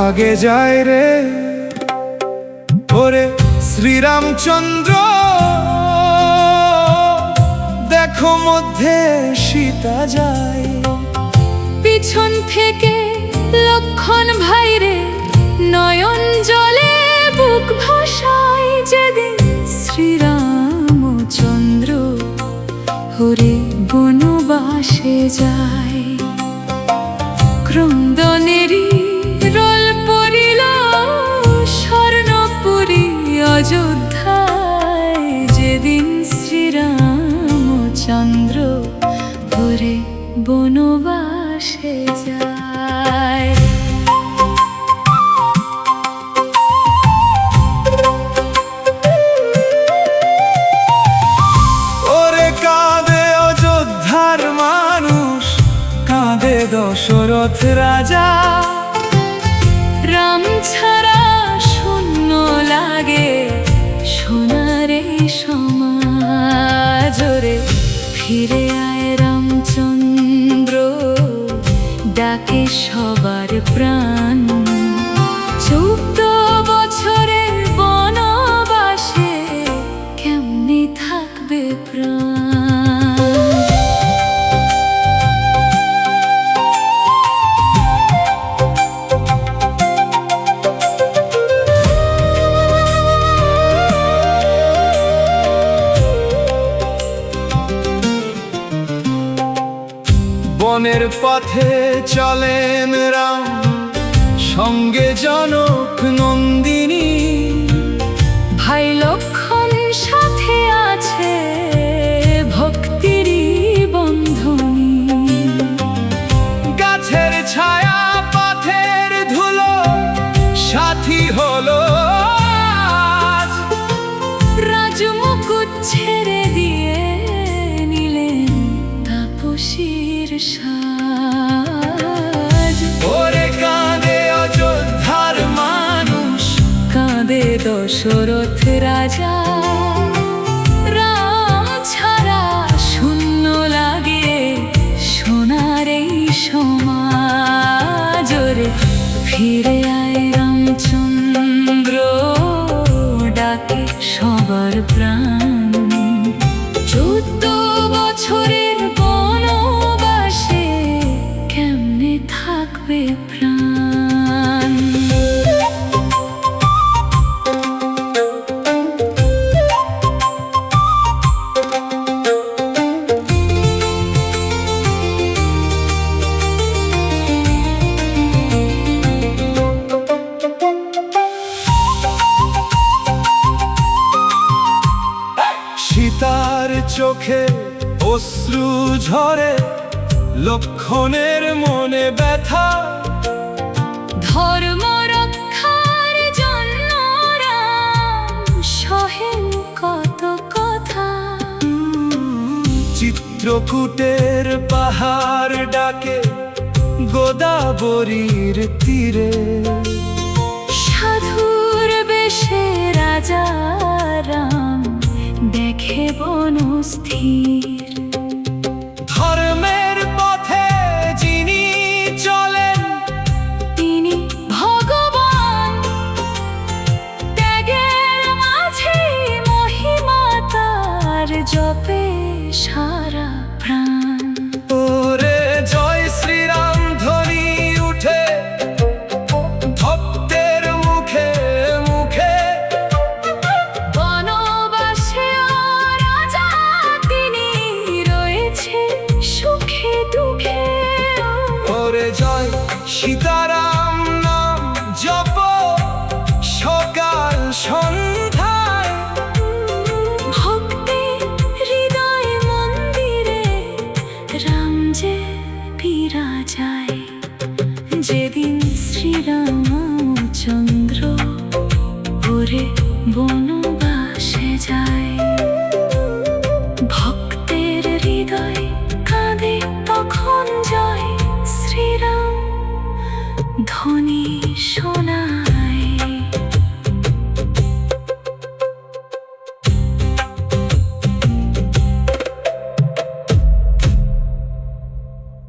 আগে যায় রে। ওরে শ্রীরামচন্দ্র দেখো মধ্যে সীতা যায়, পিছন থেকে লক্ষণ ভাইরে নয়ন জলে বুক ভাসায়। যেদিন শ্রীরামচন্দ্র হরে বনবাসে যায়, ক্রন্দনেরই রোল পড়িল স্বর্ণপুরী অযোধ্যায়। যেদিন শ্রীরামচন্দ্র হরে বনবাসে যায়। ওরে কাঁদে অযোধ্যার মানুষ, কাঁদে দশরথ রাজা। রাম ছাড়া শূন্য লাগে সোনার এই সমাজ। রে ফিরে আয় রামচন্দ্র ডাকে সবার প্রাণ। 14 বছরের বনবাসে কেমনে থাকবে প্রাণ। বনের পথে চলেন রাম, সঙ্গে জনক নন্দিনী। ভাই লক্ষণ সাথে আছে ভক্তিরই বন্ধনী। গাছের ছায়া পথের ধুলো সাথী হলো আজ। রাজমুকুট ছেড়ে দিয়ে নিলেন তাপসীর সাজ। ওরে কাঁদে অযোধ্যার মানুষ, কাঁদে দশরথ রাজা। রাম ছাড়া শূন্য লাগে সোনার এই সমাজ। রে ফিরে আয় রামচন্দ্র ডাকে সবার প্রাণ। 14 বছরের বনবাসে কেমনে থাকবে প্রাণ। সীতার চোখে অশ্রু ঝরে, লক্ষণের মনে ব্যথা। ধর্ম রক্ষার জন্য রাম সহেন কত কথা। চিত্রকূটের পাহাড় ডাকে গোদাবরীর তীরে। সাধুর বেশে রাজা রাম দেখে বনস্থির। ধর্মের পথে যিনি চলেন তিনি ভগবান, ত্যাগের মাঝে মহিমা তার জপে সারা প্রাণ। ওরে জয় শ্রীরাম ধ্বনি উঠে ভক্তের মুখে মুখে। বনবাসে রাজা তিনি রয়েছে সুখে দুঃখে। ওরে জয় সীতারাম নাম জপ সকাল সন্ধ্যায়। ভক্তি হৃদয় মন্দিরে রাম যে বিরাজায়। যেদিন শ্রীরামচন্দ্র ওরে বনবাসে যায়, ভক্তের হৃদয়